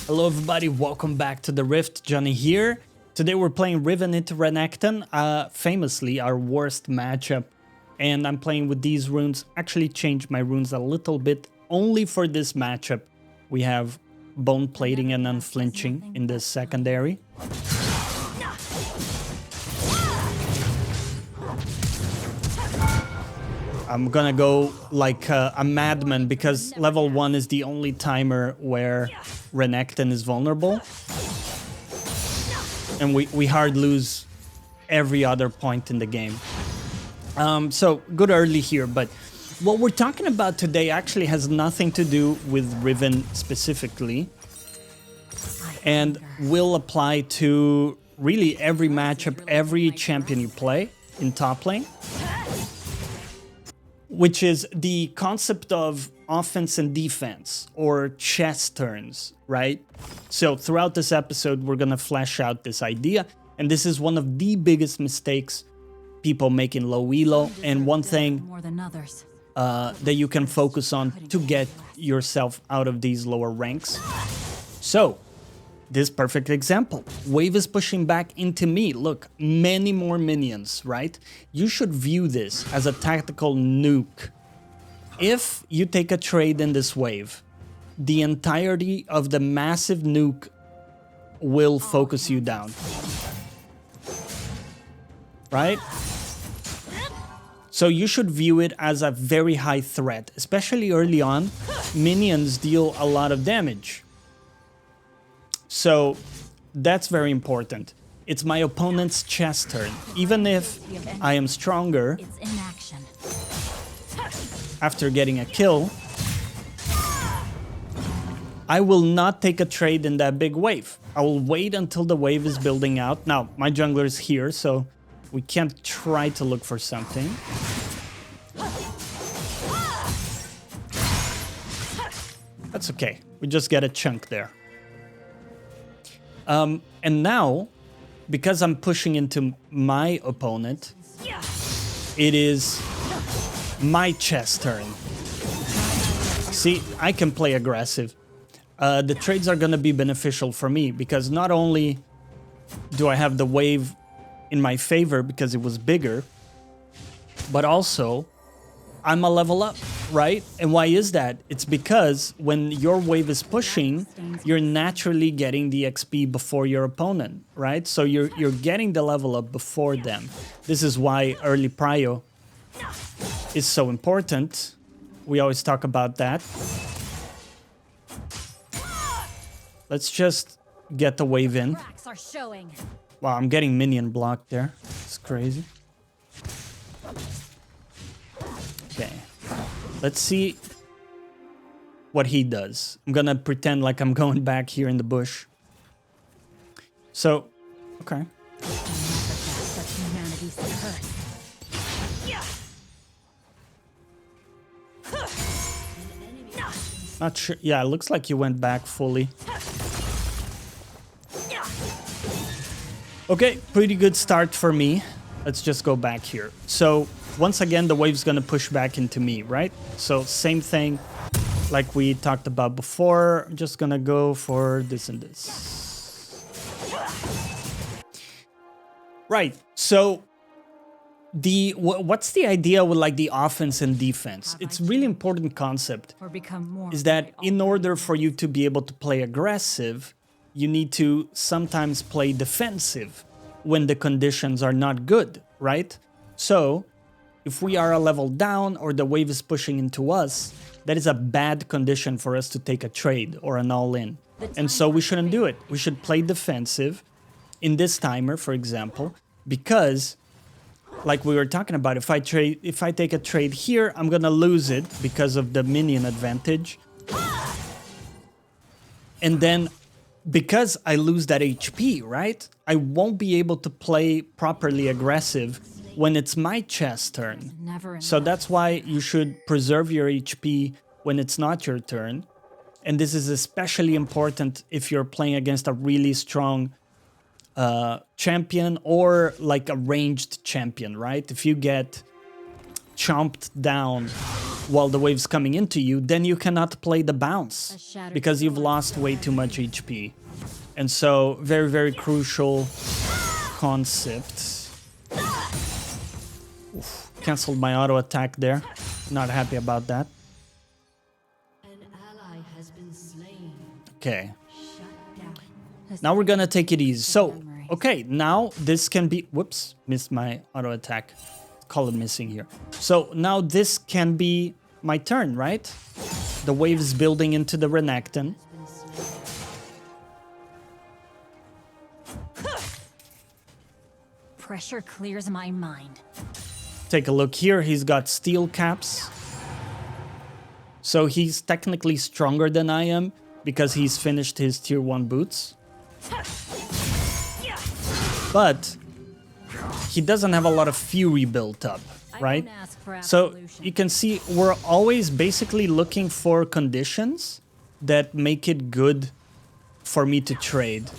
Hello everybody, welcome back to the Rift. Johnny here. Today we're playing Riven into Renekton, famously our worst matchup. And I'm playing with these runes. Actually changed my runes a little bit only for this matchup. We have bone plating and unflinching in this secondary. I'm gonna go like a madman because level 1 is the only timer where Renekton is vulnerable. And we hard lose every other point in the game. So good early here, but what we're talking about today actually has nothing to do with Riven specifically. And will apply to really every matchup, every champion you play in top lane. Which is the concept of offense and defense, or chess turns, right? So throughout this episode, we're gonna flesh out this idea, and this is one of the biggest mistakes people make in low elo, and one thing that you can focus on to get yourself out of these lower ranks. So, this perfect example. Wave is pushing back into me. Look, many more minions, right? You should view this as a tactical nuke. If you take a trade in this wave, the entirety of the massive nuke will focus you down. Right? So you should view it as a very high threat, especially early on. Minions deal a lot of damage. So that's very important. It's my opponent's chess turn. Even if I am stronger after getting a kill, I will not take a trade in that big wave. I will wait until the wave is building out. Now, my jungler is here, so we can't try to look for something. That's okay. We just get a chunk there. And now, because I'm pushing into my opponent, it is my chess turn. See, I can play aggressive. The trades are going to be beneficial for me because not only do I have the wave in my favor because it was bigger, but also I'm a level up, right? And why is that? It's because when your wave is pushing, you're naturally getting the XP before your opponent, right? So you're getting the level up before them. This is why early prio is so important. We always talk about that. Let's just get the wave in. Wow, I'm getting minion blocked there. It's crazy. Okay, let's see what he does. I'm gonna pretend like I'm going back here in the bush. So, okay. Not sure. Yeah, it looks like you went back fully. Okay, pretty good start for me. Let's just go back here. So, once again, the wave's gonna push back into me, right? So, same thing like we talked about before. I'm just gonna go for this and this. Right, so what's the idea with like the offense and defense? It's really important concept is that in order for you to be able to play aggressive, you need to sometimes play defensive when the conditions are not good, right? So if we are a level down or the wave is pushing into us, that is a bad condition for us to take a trade or an all-in. And so we shouldn't do it. We should play defensive in this timer, for example, because like we were talking about, if I take a trade here, I'm gonna lose it because of the minion advantage. And then because I lose that HP, right? I won't be able to play properly aggressive when it's my chess turn. So that's why you should preserve your HP when it's not your turn. And this is especially important if you're playing against a really strong champion or like a ranged champion, right? If you get chomped down while the wave's coming into you, then you cannot play the bounce because you've lost way too much HP. And so, very, very crucial concept. Oof, canceled my auto attack there. Not happy about that. Okay. Now we're gonna take it easy. So, okay, now this can be... Whoops, missed my auto attack. Call it missing here. So now this can be my turn, right? The wave is building into the Renekton. Pressure clears my mind. Take a look here. He's got steel caps. So he's technically stronger than I am because he's finished his tier 1 boots. But he doesn't have a lot of fury built up, right? So you can see we're always basically looking for conditions that make it good for me to trade.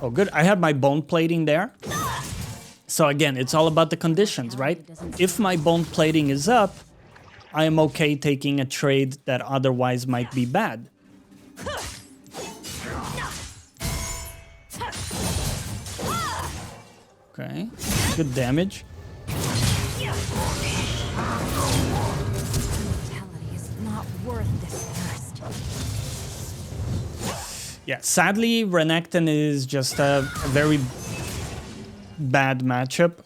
Oh, good. I had my bone plating there. So again, it's all about the conditions, right? If my bone plating is up, I am okay taking a trade that otherwise might be bad. Okay, good damage. Yeah, sadly, Renekton is just a very bad matchup.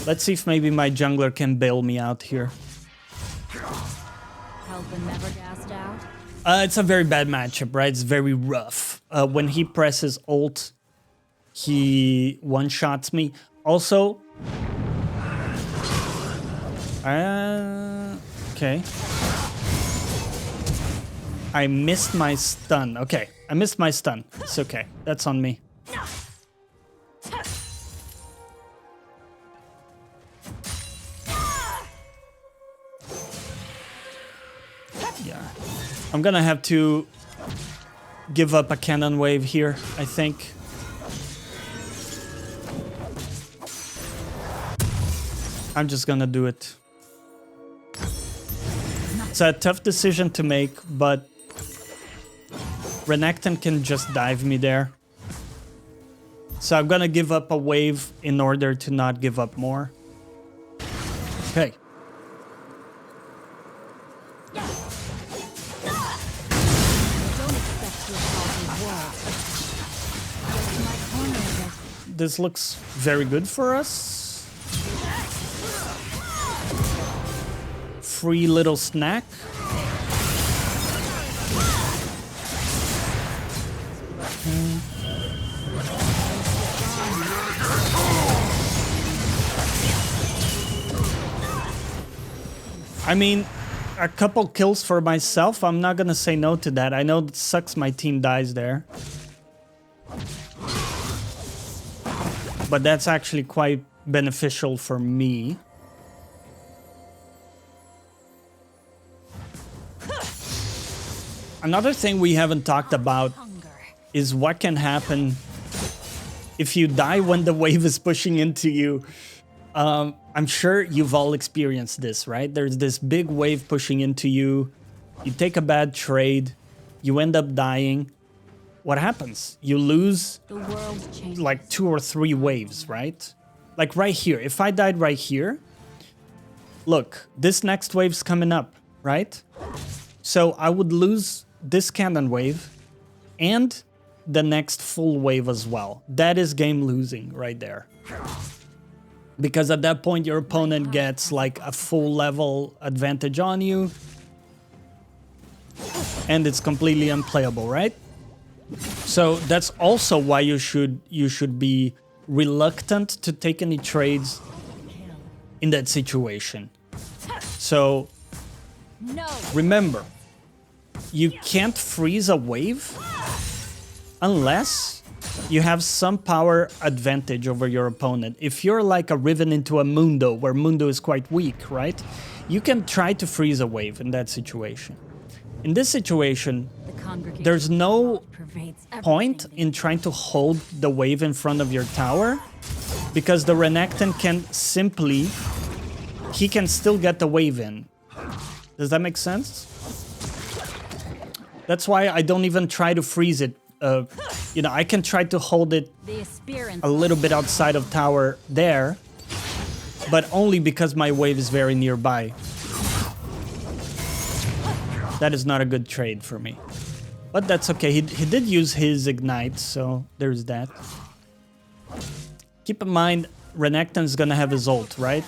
Let's see if maybe my jungler can bail me out here. Never gassed out? It's a very bad matchup, right? It's very rough. When he presses ult, he one-shots me. Also... okay. I missed my stun. Okay, I missed my stun. It's okay. That's on me. Yeah. I'm gonna have to give up a cannon wave here, I think. I'm just gonna do it. It's a tough decision to make, but Renekton can just dive me there. So I'm gonna give up a wave in order to not give up more. Okay. This looks very good for us. Free little snack. I mean, a couple kills for myself. I'm not gonna say no to that. I know it sucks my team dies there. But that's actually quite beneficial for me. Another thing we haven't talked about is what can happen if you die when the wave is pushing into you. I'm sure you've all experienced this, right? There's this big wave pushing into you. You take a bad trade. You end up dying. What happens? You lose like 2 or 3 waves, right? Like right here. If I died right here, look, this next wave's coming up, right? So I would lose this cannon wave and the next full wave as well. That is game losing right there. Because at that point your opponent gets like a full level advantage on you. And it's completely unplayable, right? So that's also why you should be reluctant to take any trades in that situation. So remember, you can't freeze a wave unless you have some power advantage over your opponent. If you're like a Riven into a Mundo, where Mundo is quite weak, right? You can try to freeze a wave in that situation. In this situation, there's no point in trying to hold the wave in front of your tower because the Renekton can simply... He can still get the wave in. Does that make sense? That's why I don't even try to freeze it. You know, I can try to hold it a little bit outside of tower there, but only because my wave is very nearby. That is not a good trade for me. But that's okay. He did use his ignite, so there's that. Keep in mind, Renekton's gonna have his ult, right?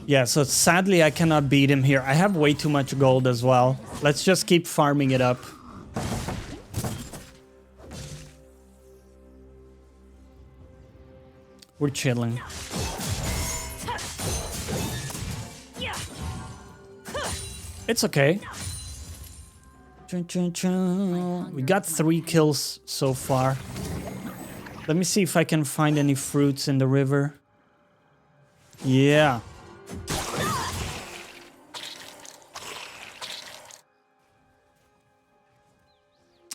Yeah, so sadly I cannot beat him here. I have way too much gold as well. Let's just keep farming it up. We're chilling. It's okay. We got 3 kills so far. Let me see if I can find any fruits in the river. Yeah.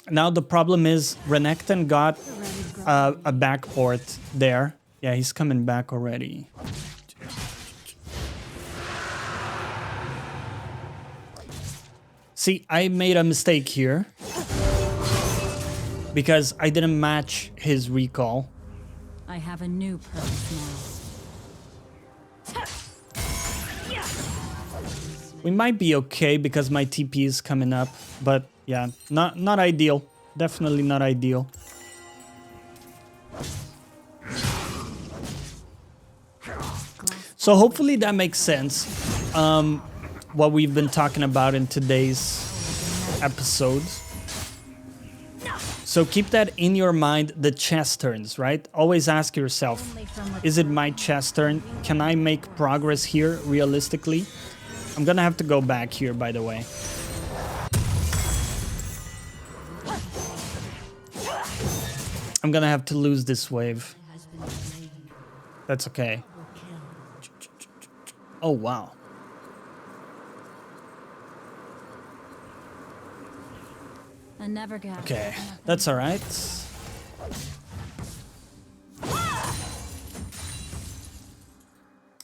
Now the problem is Renekton got a backport there. Yeah, he's coming back already. See, I made a mistake here because I didn't match his recall. I have a new purpose now. We might be okay because my TP is coming up, but yeah, not ideal. Definitely not ideal. So hopefully that makes sense. What we've been talking about in today's episodes. So keep that in your mind, the chess turns, right? Always ask yourself, is it my chess turn? Can I make progress here realistically? I'm gonna have to go back here, by the way. I'm gonna have to lose this wave. That's okay. Oh, wow. Okay, that's all right.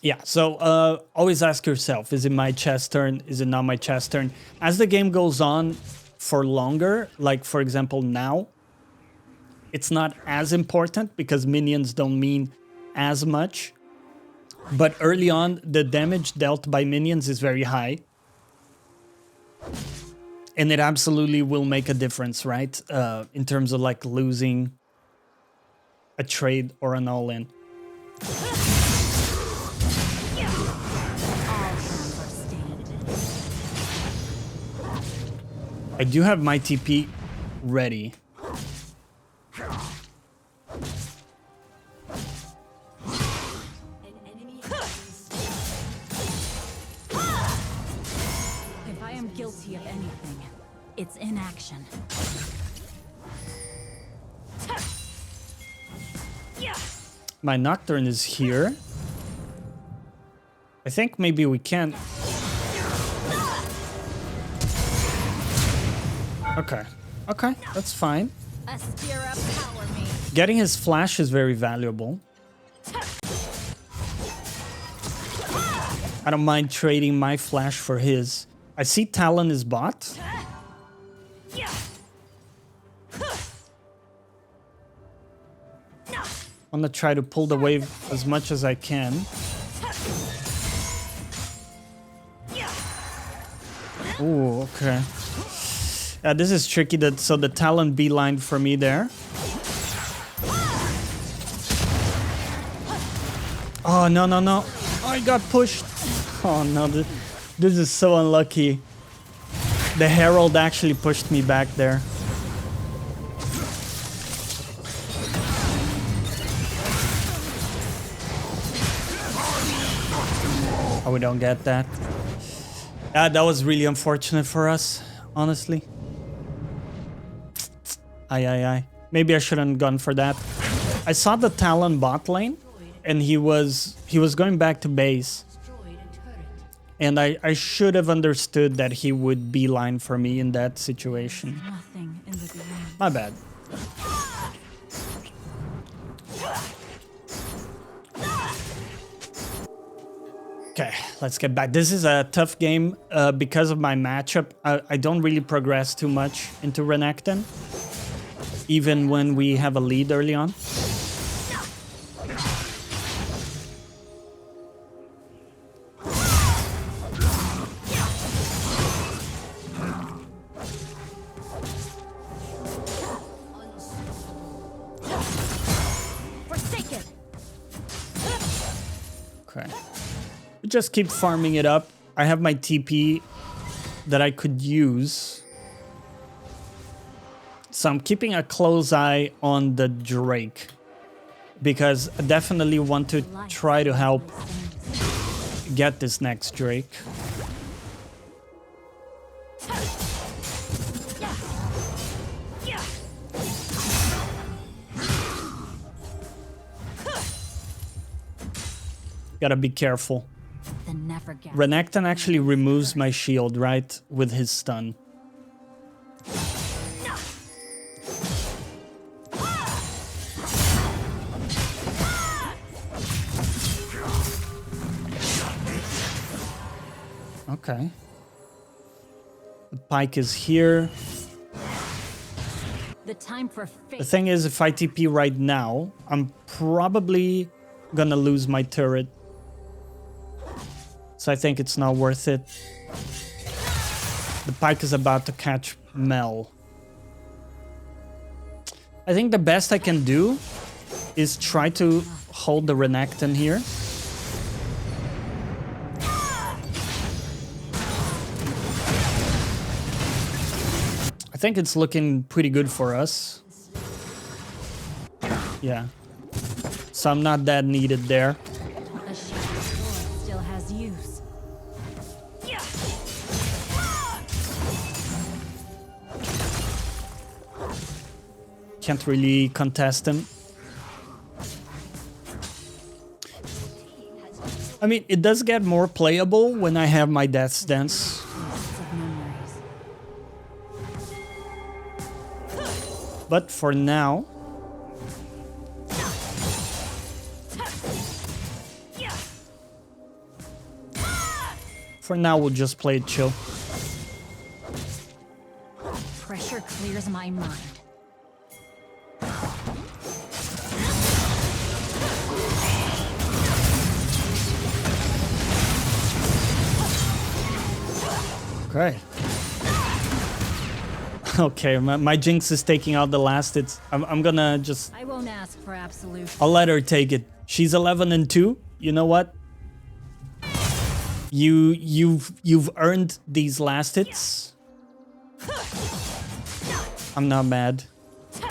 Yeah, so always ask yourself, is it my chess turn? Is it not my chess turn? As the game goes on for longer, like for example now, it's not as important because minions don't mean as much. But early on, the damage dealt by minions is very high. And it absolutely will make a difference, right? In terms of like losing a trade or an all-in. I do have my TP ready. If I am guilty of anything, it's inaction. My Nocturne is here. I think maybe we can. Okay. Okay, that's fine. Getting his flash is very valuable. I don't mind trading my flash for his. I see Talon is bot. I'm gonna try to pull the wave as much as I can. Ooh, okay. Yeah, this is tricky. So the Talon beeline for me there. Oh, no, no, no. Oh, I got pushed. Oh, no. This is so unlucky. The Herald actually pushed me back there. Oh, we don't get that. Yeah, that was really unfortunate for us, honestly. Aye. Maybe I shouldn't have gone for that. I saw the Talon bot lane, and he was going back to base. And I should have understood that he would beeline for me in that situation. Nothing in the ground. My bad. Okay, let's get back. This is a tough game because of my matchup. I don't really progress too much into Renekton, even when we have a lead early on. Okay. Just keep farming it up. I have my TP that I could use. So I'm keeping a close eye on the Drake, because I definitely want to try to help get this next Drake. Gotta be careful. Renekton actually removes my shield, right? With his stun. Okay. The Pyke is here. The time for The thing is, if I TP right now, I'm probably gonna lose my turret. So I think it's not worth it. The Pyke is about to catch Mel. I think the best I can do is try to hold the Renekton here. I think it's looking pretty good for us. Yeah. So I'm not that needed there. A shattered sword still has use. Can't really contest him. I mean, it does get more playable when I have my Death's Dance. But for now... For now, we'll just play it chill. Pressure clears my mind. Okay. Okay, my Jinx is taking out the last. I'm gonna just... I won't ask for absolute. I'll let her take it. She's 11-2. You know what? You've earned these last hits. I'm not mad. Okay.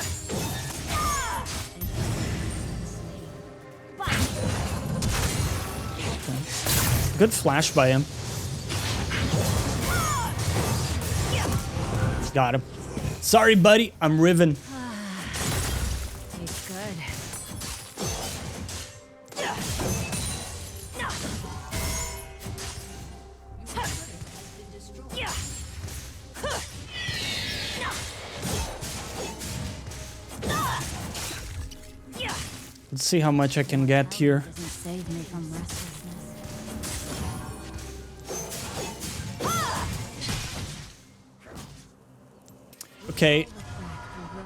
Good flash by him. Got him. Sorry, buddy. I'm Riven. Tastes good. Let's see how much I can get here. Doesn't save me from restlessness. Okay,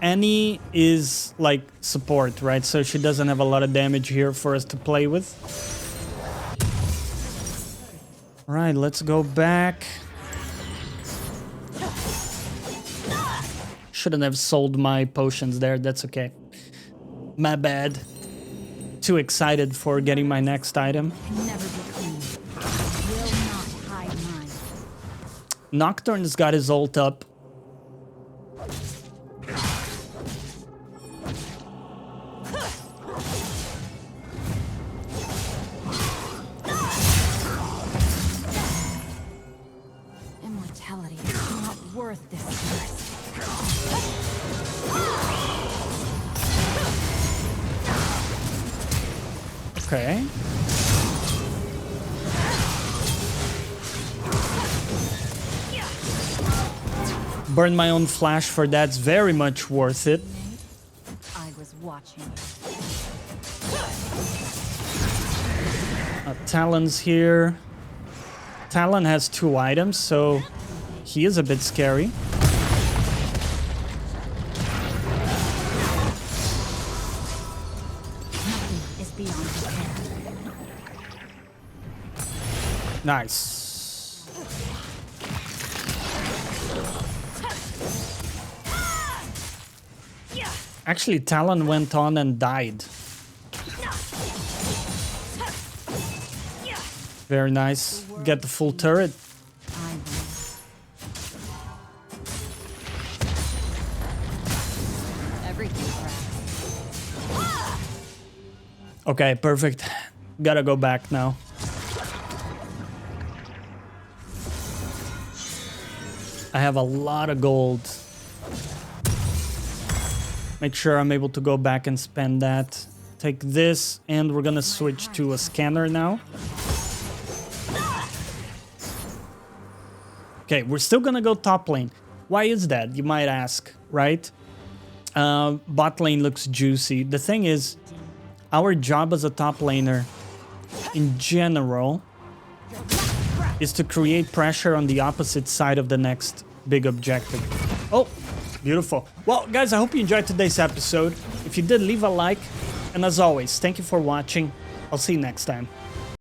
Annie is like support, right? So she doesn't have a lot of damage here for us to play with. All right, let's go back. Shouldn't have sold my potions there. That's okay. My bad. Too excited for getting my next item. Can never be clean. Will not hide mine. Nocturne's got his ult up. Immortality is not worth this thirst. Okay. Burn my own flash for that's very much worth it. I was watching you. Talon's here. Talon has 2 items, so he is a bit scary. Nothing is beyond repair. Nice. Actually, Talon went on and died. Very nice. Get the full turret. I will. Everything cracks. Okay, perfect. Gotta go back now. I have a lot of gold. Make sure I'm able to go back and spend that. Take this, and we're gonna switch to a scanner now. Okay, we're still gonna go top lane. Why is that, you might ask, right? Bot lane looks juicy. The thing is, our job as a top laner, in general, is to create pressure on the opposite side of the next big objective. Oh, beautiful. Well, guys, I hope you enjoyed today's episode. If you did, leave a like. And as always, thank you for watching. I'll see you next time.